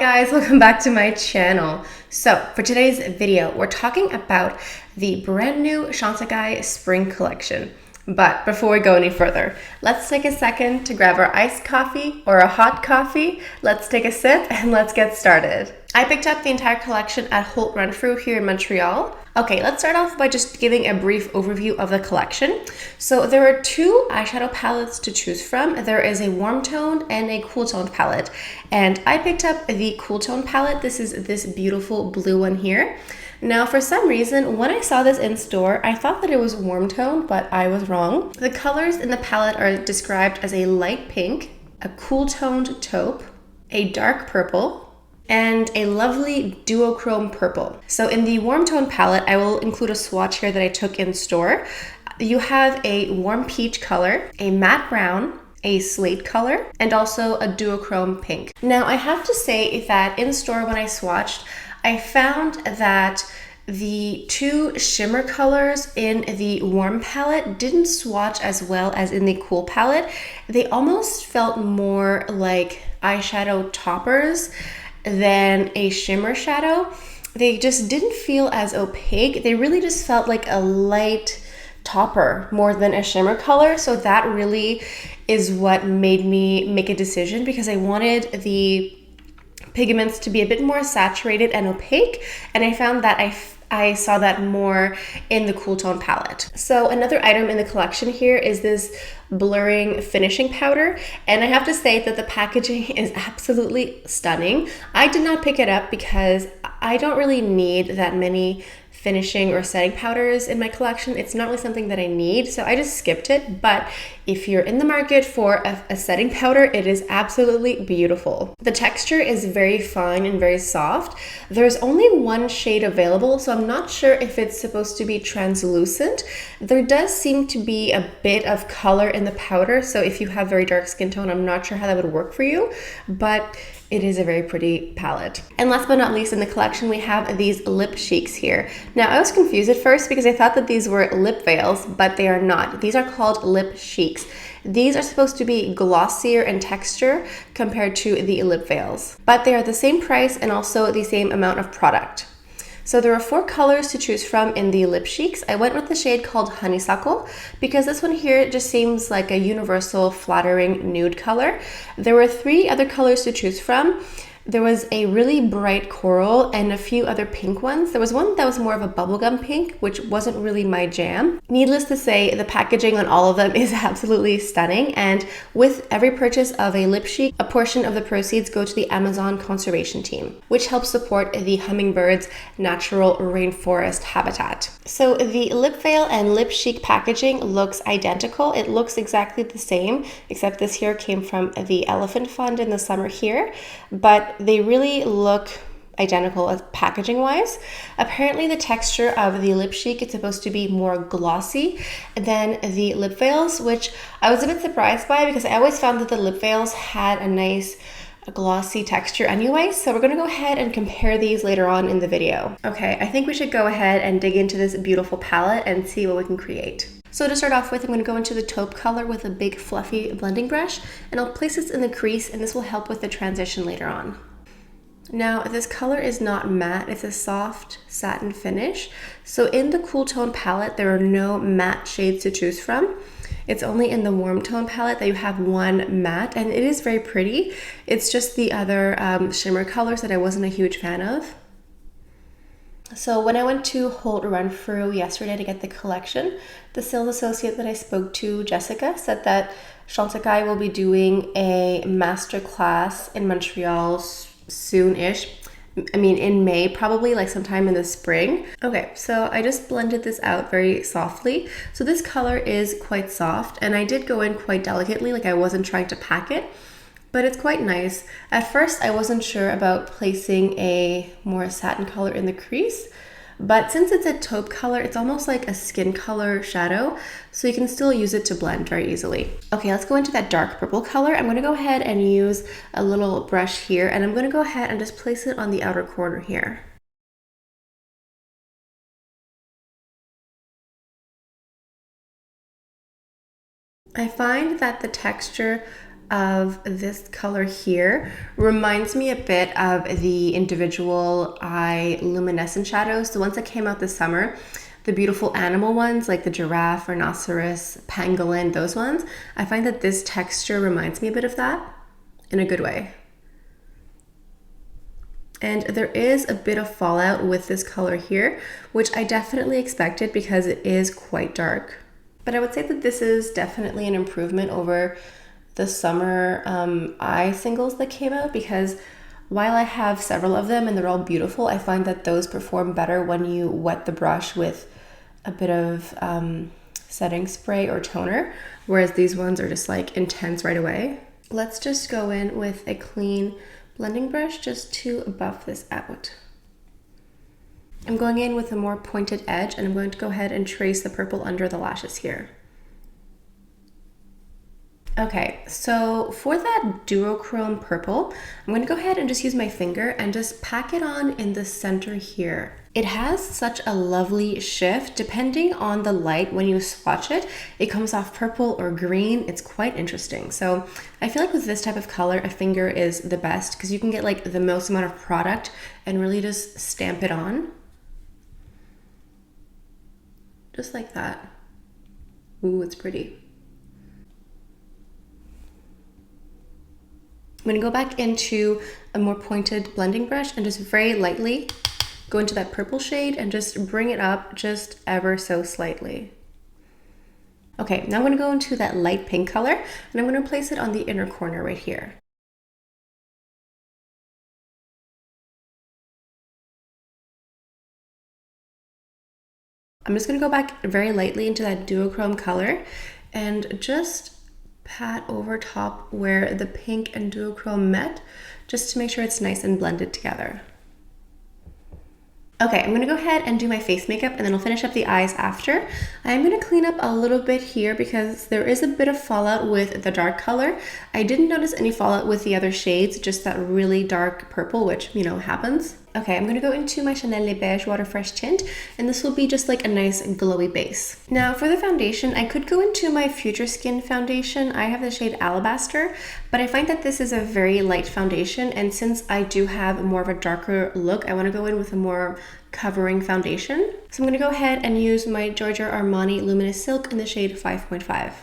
guys, welcome back to my channel. So for today's video, we're talking about the brand new Chantecaille spring collection. But before we go any further, let's take a second to grab our iced coffee or a hot coffee. Let's take a sip and let's get started. I picked up the entire collection at Holt Renfrew here in Montreal. Okay, let's start off by just giving a brief overview of the collection. So there are two eyeshadow palettes to choose from. There is a warm toned and a cool toned palette. And I picked up the cool toned palette. This is this beautiful blue one here. Now, for some reason, when I saw this in store, I thought that it was warm toned, but I was wrong. The colors in the palette are described as a light pink, a cool toned taupe, a dark purple, and a lovely duochrome purple. So in the warm tone palette, I will include a swatch here that I took in store. You have a warm peach color, a matte brown, a slate color, and also a duochrome pink. Now I have to say that in store when I swatched, I found that the two shimmer colors in the warm palette didn't swatch as well as in the cool palette. They almost felt more like eyeshadow toppers than a shimmer shadow. They just didn't feel as opaque. They really just felt like a light topper more than a shimmer color. So that really is what made me make a decision, because I wanted the pigments to be a bit more saturated and opaque, and I found that I saw that more in the cool tone palette. So another item in the collection here is this blurring finishing powder, and I have to say that the packaging is absolutely stunning. I did not pick it up because I don't really need that many finishing or setting powders in my collection. It's not really something that I need, so I just skipped it. But if you're in the market for a setting powder, it is absolutely beautiful. The texture is very fine and very soft. There's only one shade available, so I'm not sure if it's supposed to be translucent. There does seem to be a bit of color in the powder, so if you have very dark skin tone, I'm not sure how that would work for you, but it is a very pretty palette. And last but not least in the collection, we have these lip cheeks here. Now, I was confused at first because I thought that these were lip veils, but they are not. These are called lip cheeks. These are supposed to be glossier in texture compared to the lip veils, but they are the same price and also the same amount of product. So there are 4 colors to choose from in the lip cheeks. I went with the shade called Honeysuckle because this one here just seems like a universal flattering nude color. There were 3 other colors to choose from. There was a really bright coral and a few other pink ones. There was one that was more of a bubblegum pink, which wasn't really my jam. Needless to say, the packaging on all of them is absolutely stunning. And with every purchase of a lip cheek, a portion of the proceeds go to the Amazon Conservation Team, which helps support the Hummingbird's natural rainforest habitat. So the lip veil and lip cheek packaging looks identical. It looks exactly the same, except this here came from the Elephant Fund in the summer here. But they really look identical as packaging wise. Apparently the texture of the lip cheek is supposed to be more glossy than the lip veils, which I was a bit surprised by because I always found that the lip veils had a nice glossy texture anyway. So we're gonna go ahead and compare these later on in the video. Okay, I think we should go ahead and dig into this beautiful palette and see what we can create. So to start off with, I'm going to go into the taupe color with a big fluffy blending brush, and I'll place this in the crease, and this will help with the transition later on. Now, this color is not matte, it's a soft satin finish. So in the cool tone palette, there are no matte shades to choose from. It's only in the warm tone palette that you have one matte, and it is very pretty. It's just the other shimmer colors that I wasn't a huge fan of. So when I went to Holt Renfrew yesterday to get the collection, the sales associate that I spoke to, Jessica, said that Chantecaille will be doing a master class in Montreal soon-ish. I mean, in May, probably, like sometime in the spring. Okay, so I just blended this out very softly. So this color is quite soft, and I did go in quite delicately, like I wasn't trying to pack it. But it's quite nice. At first, I wasn't sure about placing a more satin color in the crease, but since it's a taupe color, it's almost like a skin color shadow, so you can still use it to blend very easily. Okay, let's go into that dark purple color. I'm gonna go ahead and use a little brush here, and I'm gonna go ahead and just place it on the outer corner here. I find that the texture of this color here reminds me a bit of the individual eye luminescent shadows, the ones that came out this summer, the beautiful animal ones like the giraffe, rhinoceros, pangolin, those ones. I find that this texture reminds me a bit of that in a good way. And there is a bit of fallout with this color here, which I definitely expected because it is quite dark. But I would say that this is definitely an improvement over the summer eye singles that came out, because while I have several of them and they're all beautiful, I find that those perform better when you wet the brush with a bit of setting spray or toner, whereas these ones are just like intense right away. Let's just go in with a clean blending brush just to buff this out. I'm going in with a more pointed edge, and I'm going to go ahead and trace the purple under the lashes here. Okay, so for that duochrome purple, I'm going to go ahead and just use my finger and just pack it on in the center here. It has such a lovely shift. Depending on the light, when you swatch it, it comes off purple or green. It's quite interesting. So I feel like with this type of color, a finger is the best because you can get like the most amount of product and really just stamp it on. Just like that. Ooh, it's pretty. I'm going to go back into a more pointed blending brush and just very lightly go into that purple shade and just bring it up just ever so slightly. Okay, now I'm going to go into that light pink color and I'm going to place it on the inner corner right here. I'm just going to go back very lightly into that duochrome color and just pat over top where the pink and duochrome met, just to make sure it's nice and blended together. Okay, I'm gonna go ahead and do my face makeup and then I'll finish up the eyes after. I'm gonna clean up a little bit here because there is a bit of fallout with the dark color. I didn't notice any fallout with the other shades, just that really dark purple, which, you know, happens. Okay, I'm gonna go into my Chanel Les Beige Water Fresh tint, and this will be just like a nice glowy base. Now for the foundation, I could go into my Future Skin foundation. I have the shade Alabaster, but I find that this is a very light foundation, and since I do have more of a darker look, I wanna go in with a more covering foundation. So I'm gonna go ahead and use my Giorgio Armani Luminous Silk in the shade 5.5.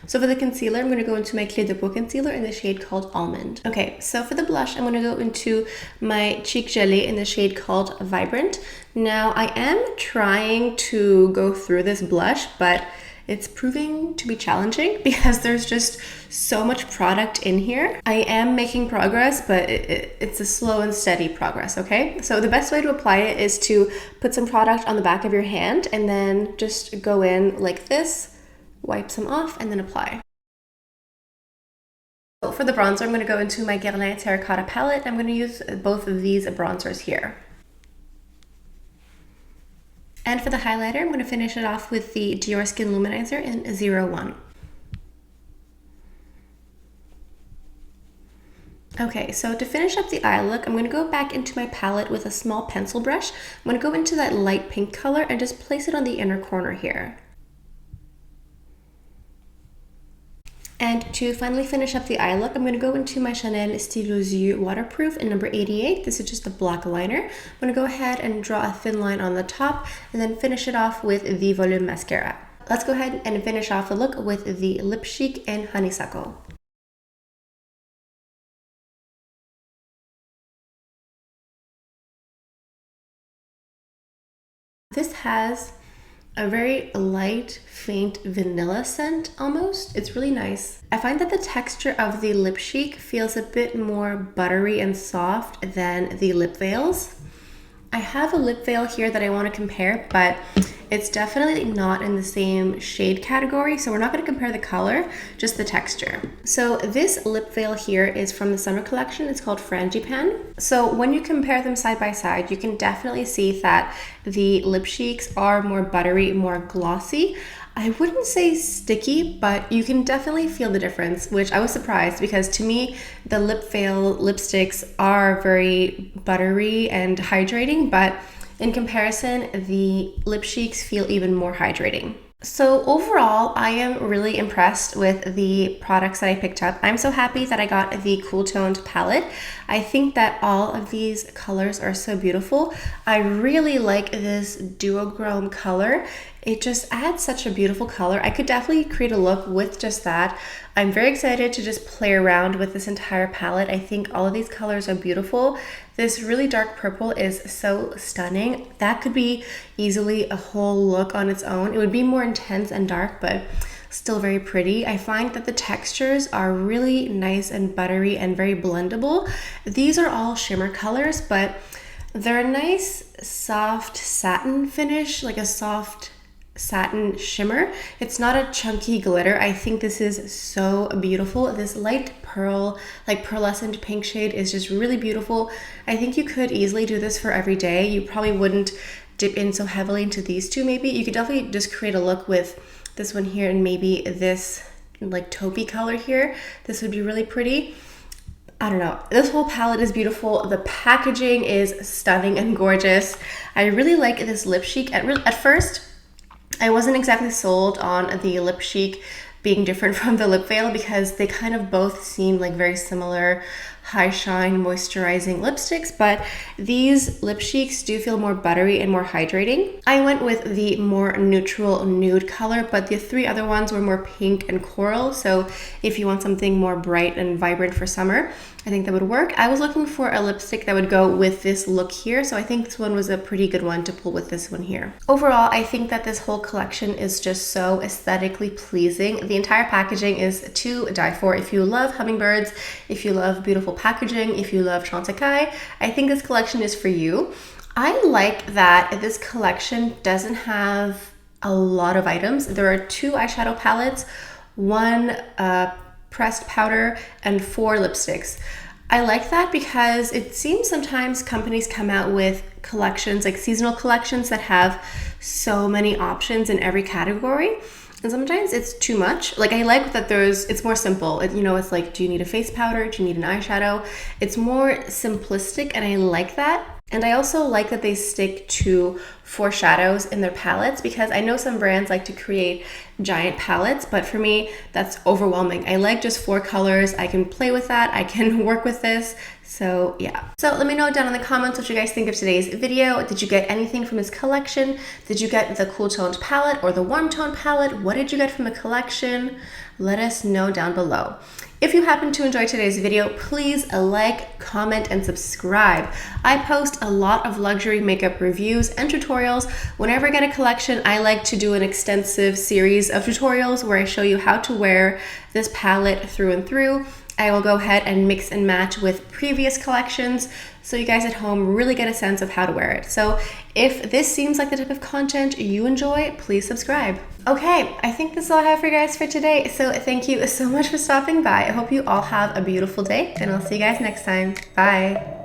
So for the concealer, I'm going to go into my Clé de Peau concealer in the shade called Almond. Okay, so for the blush, I'm going to go into my Chic Gelée in the shade called Vibrant. Now, I am trying to go through this blush, but it's proving to be challenging because there's just so much product in here. I am making progress, but it's a slow and steady progress, okay? So the best way to apply it is to put some product on the back of your hand and then just go in like this, wipe some off, and then apply. So for the bronzer, I'm going to go into my Guerlain Terracotta palette. I'm going to use both of these bronzers here. And for the highlighter, I'm going to finish it off with the Dior Skin Luminizer in 01. Okay, so to finish up the eye look, I'm going to go back into my palette with a small pencil brush. I'm going to go into that light pink color and just place it on the inner corner here. And to finally finish up the eye look, I'm going to go into my Chanel Stylo Yeux Waterproof in number 88. This is just a black liner. I'm going to go ahead and draw a thin line on the top and then finish it off with the Volume Mascara. Let's go ahead and finish off the look with the Lip Chic and Honeysuckle. This has a very light, faint vanilla scent almost. It's really nice. I find that the texture of the Lip Chic feels a bit more buttery and soft than the lip veils. I have a lip veil here that I want to compare, but it's definitely not in the same shade category, so we're not going to compare the color, just the texture. So this lip veil here is from the summer collection. It's called Frangipan. So when you compare them side by side, you can definitely see that the Lip Chics are more buttery, more glossy. I wouldn't say sticky, but you can definitely feel the difference, which I was surprised because to me, the lip veil lipsticks are very buttery and hydrating, but in comparison, the Lip Chics feel even more hydrating. So overall, I am really impressed with the products that I picked up. I'm so happy that I got the cool toned palette. I think that all of these colors are so beautiful. I really like this duochrome color. It just adds such a beautiful color. I could definitely create a look with just that. I'm very excited to just play around with this entire palette. I think all of these colors are beautiful. This really dark purple is so stunning. That could be easily a whole look on its own. It would be more intense and dark, but still very pretty. I find that the textures are really nice and buttery and very blendable. These are all shimmer colors, but they're a nice soft satin finish, like a soft satin shimmer. It's not a chunky glitter. I think this is so beautiful. This light pearl, like pearlescent pink shade is just really beautiful. I think you could easily do this for every day. You probably wouldn't dip in so heavily into these two maybe. You could definitely just create a look with this one here and maybe this like taupey color here. This would be really pretty. I don't know. This whole palette is beautiful. The packaging is stunning and gorgeous. I really like this lip chic. At first, I wasn't exactly sold on the lip chic being different from the lip veil because they kind of both seem like very similar high shine moisturizing lipsticks, but these lip chics do feel more buttery and more hydrating. I went with the more neutral nude color, but the three other ones were more pink and coral. So if you want something more bright and vibrant for summer, I think that would work. I was looking for a lipstick that would go with this look here, so I think this one was a pretty good one to pull with this one here. Overall, I think that this whole collection is just so aesthetically pleasing. The entire packaging is to die for. If you love hummingbirds, if you love beautiful packaging, if you love Chantecaille, I think this collection is for you. I like that this collection doesn't have a lot of items. There are 2 eyeshadow palettes, 1 pressed powder, and 4 lipsticks. I like that because it seems sometimes companies come out with collections, like seasonal collections that have so many options in every category. And sometimes it's too much. Like I like that it's more simple. You know, it's like, do you need a face powder? Do you need an eyeshadow? It's more simplistic and I like that. And I also like that they stick to 4 shadows in their palettes because I know some brands like to create giant palettes, but for me, that's overwhelming. I like just 4 colors. I can play with that. I can work with this. So yeah. So let me know down in the comments what you guys think of today's video. Did you get anything from this collection? Did you get the cool toned palette or the warm tone palette? What did you get from the collection? Let us know down below. If you happen to enjoy today's video, please like, comment, and subscribe. I post a lot of luxury makeup reviews and tutorials. Whenever I get a collection, I like to do an extensive series of tutorials where I show you how to wear this palette through and through. I will go ahead and mix and match with previous collections so you guys at home really get a sense of how to wear it. So if this seems like the type of content you enjoy, please subscribe. Okay, I think this is all I have for you guys for today. So thank you so much for stopping by. I hope you all have a beautiful day and I'll see you guys next time. Bye.